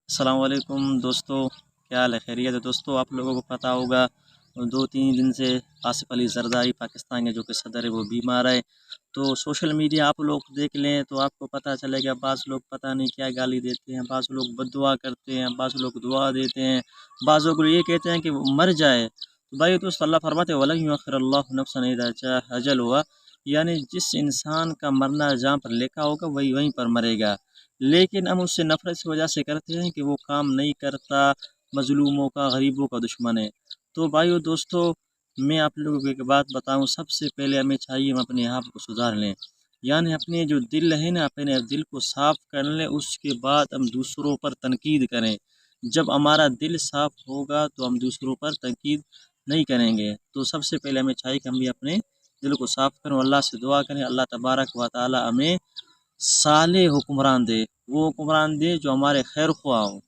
السلام علیکم دوستو، کیا حال ہے؟ خیریت ہے دوستو؟ آپ لوگوں کو پتہ ہوگا 2-3 دن سے آصف علی زرداری پاکستان کے جو کہ صدر ہے وہ بیمار ہے۔ تو سوشل میڈیا آپ لوگ دیکھ لیں تو آپ کو پتہ چلے گا، بعض لوگ پتہ نہیں کیا گالی دیتے ہیں، بعض لوگ بد دعا کرتے ہیں، بعض لوگ دعا دیتے ہیں، بعض لوگ یہ کہتے ہیں کہ وہ مر جائے۔ تو بھائی دوست، اللہ فرماتے ہیں وَلَن يُؤَخِّرَ اللَّهُ نَفْسًا إِذَا جَاءَ أَجَلُهَا، یعنی جس انسان کا مرنا جہاں پر لکھا ہوگا وہی وہیں پر مرے گا، لیکن ہم اس سے نفرت اس وجہ سے کرتے ہیں کہ وہ کام نہیں کرتا، مظلوموں کا، غریبوں کا دشمن ہے۔ تو بھائیو دوستو، میں آپ لوگوں کو ایک بات بتاؤں، سب سے پہلے ہمیں چاہیے ہم اپنے آپ کو سدھار لیں، یعنی اپنے جو دل ہے نا، اپنے دل کو صاف کر لیں، اس کے بعد ہم دوسروں پر تنقید کریں۔ جب ہمارا دل صاف ہوگا تو ہم دوسروں پر تنقید نہیں کریں گے۔ تو سب سے پہلے ہمیں چاہیے کہ ہم بھی اپنے دل کو صاف کریں، اللہ سے دعا کریں، اللہ تبارک و تعالی ہمیں صالح حکمران دے، وہ حکمران دے جو ہمارے خیر خواہ ہوں۔